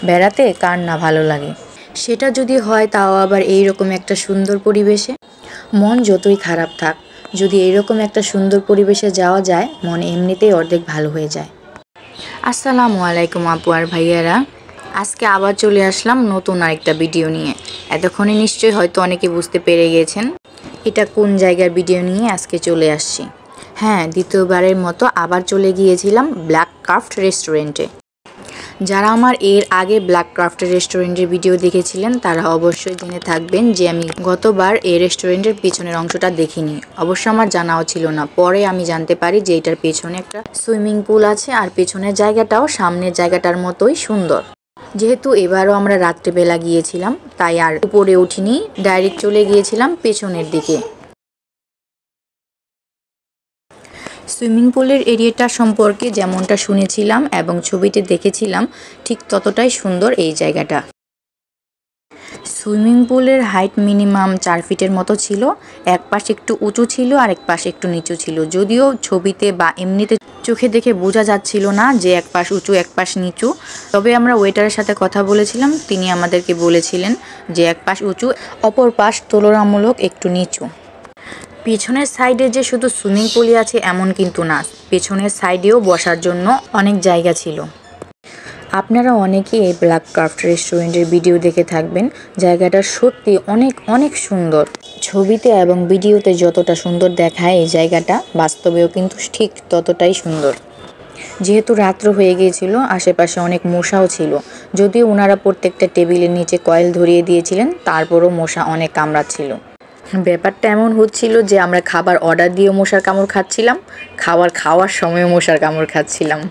বেড়াতে কার না ভালো লাগে। সেটা যদি হয় তাও আবার এইরকম একটা সুন্দর পরিবেশে। মন যতই খারাপ থাক, যদি এইরকম একটা সুন্দর পরিবেশে যাওয়া যায়, মন এমনিতেই অর্ধেক ভালো হয়ে যায়। আসসালামু আলাইকুম আপু আর ভাইয়ারা, আজকে আবার চলে আসলাম নতুন আরেকটা ভিডিও নিয়ে। এতক্ষণে নিশ্চয়ই হয়তো অনেকে বুঝতে পেরে গিয়েছেন এটা কোন জায়গার ভিডিও নিয়ে আজকে চলে আসছি। হ্যাঁ, দ্বিতীয়বারের মতো আবার চলে গিয়েছিলাম ব্ল্যাক ক্রাফট রেস্টুরেন্টে। যারা আমার এর আগে ব্ল্যাক ক্রাফটের রেস্টুরেন্টের ভিডিও দেখেছিলেন তারা অবশ্যই জেনে থাকবেন যে আমি গতবার এই রেস্টুরেন্টের পিছনের অংশটা দেখিনি। অবশ্য আমার জানাও ছিল না, পরে আমি জানতে পারি যে এটার পেছনে একটা সুইমিং পুল আছে আর পেছনের জায়গাটাও সামনের জায়গাটার মতোই সুন্দর। যেহেতু এবারও আমরা রাত্রেবেলা গিয়েছিলাম তাই আর উপরে উঠিনি, ডাইরেক্ট চলে গিয়েছিলাম পেছনের দিকে। সুইমিং পুলের এরিয়াটা সম্পর্কে যেমনটা শুনেছিলাম এবং ছবিতে দেখেছিলাম ঠিক ততটাই সুন্দর এই জায়গাটা। সুইমিং পুলের হাইট মিনিমাম 4 ফিটের মতো ছিল। এক পাশ একটু উঁচু ছিল আর এক পাশ একটু নিচু ছিল, যদিও ছবিতে বা এমনিতে চোখে দেখে বোঝা যাচ্ছিল না যে এক পাশ উঁচু এক পাশ নিচু। তবে আমরা ওয়েটারের সাথে কথা বলেছিলাম, তিনি আমাদেরকে বলেছিলেন যে এক পাশ উঁচু, অপর পাশ তুলনামূলক একটু নিচু। পেছনের সাইডে যে শুধু সুইমিং পুলই আছে এমন কিন্তু না, পেছনের সাইডেও বসার জন্য অনেক জায়গা ছিল। আপনারা অনেকেই এই ব্ল্যাক ক্রাফট রেস্টুরেন্টের ভিডিও দেখে থাকবেন। জায়গাটা সত্যি অনেক অনেক সুন্দর। ছবিতে এবং ভিডিওতে যতটা সুন্দর দেখায় এই জায়গাটা, বাস্তবেও কিন্তু ঠিক ততটাই সুন্দর। যেহেতু রাত্র হয়ে গিয়েছিল, আশেপাশে অনেক মশাও ছিল। যদিও ওনারা প্রত্যেকটা টেবিলের নিচে কয়েল ধরিয়ে দিয়েছিলেন, তারপরও মশা অনেক কামড়াচ্ছিল। ব্যাপারটা এমন হচ্ছিল যে আমরা খাবার অর্ডার দিয়েও মশার কামড় খাচ্ছিলাম, খাওয়ার সময়ও মশার কামড় খাচ্ছিলাম।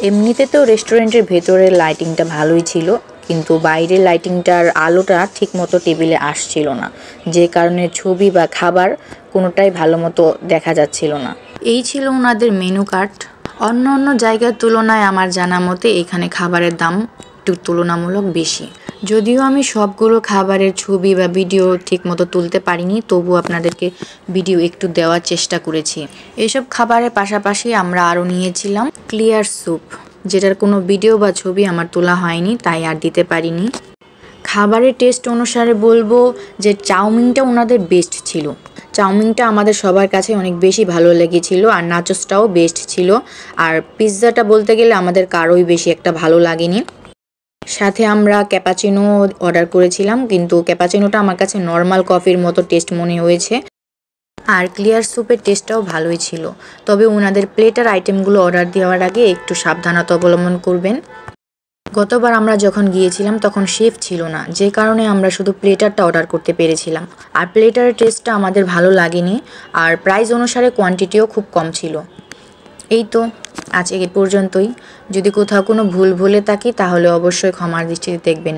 এমনিতে তো রেস্টুরেন্টের ভেতরের লাইটিংটা ভালোই ছিল, কিন্তু বাইরের লাইটিংটার আলোটা ঠিকমতো টেবিলে আসছিল না, যে কারণে ছবি বা খাবার কোনোটাই ভালো মতো দেখা যাচ্ছিল না। এই ছিল ওনাদের মেনু কার্ড। অন্য অন্য জায়গার তুলনায় আমার জানা মতে এখানে খাবারের দাম একটু তুলনামূলক বেশি। যদিও আমি সবগুলো খাবারের ছবি বা ভিডিও ঠিকমতো তুলতে পারিনি, তবু আপনাদেরকে ভিডিও একটু দেওয়ার চেষ্টা করেছি। এসব খাবারের পাশাপাশি আমরা আরও নিয়েছিলাম ক্লিয়ার স্যুপ, যেটার কোনো ভিডিও বা ছবি আমার তোলা হয়নি, তাই আর দিতে পারিনি। খাবারের টেস্ট অনুসারে বলবো যে চাউমিনটা ওনাদের বেস্ট ছিল। চাউমিনটা আমাদের সবার কাছে অনেক বেশি ভালো লেগেছিল, আর নাচোসটাও বেস্ট ছিল। আর পিৎজাটা বলতে গেলে আমাদের কারোই বেশি একটা ভালো লাগেনি। সাথে আমরা ক্যাপাচিনো অর্ডার করেছিলাম, কিন্তু ক্যাপাচিনোটা আমার কাছে নর্মাল কফির মতো টেস্ট মনে হয়েছে। আর ক্লিয়ার স্যুপের টেস্টটাও ভালোই ছিল। তবে ওনাদের প্লেটার আইটেমগুলো অর্ডার দেওয়ার আগে একটু সাবধানতা অবলম্বন করবেন। গতবার আমরা যখন গিয়েছিলাম তখন শেফ ছিল না, যে কারণে আমরা শুধু প্লেটারটা অর্ডার করতে পেরেছিলাম। আর প্লেটারের টেস্টটা আমাদের ভালো লাগেনি, আর প্রাইস অনুসারে কোয়ান্টিটিও খুব কম ছিল। এই তো আজ এ পর্যন্তই। যদি কোথাও কোনো ভুল ভুলে থাকি তাহলে অবশ্যই ক্ষমার দৃষ্টিতে দেখবেন।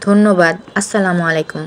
ধন্যবাদ। আসসালামু আলাইকুম।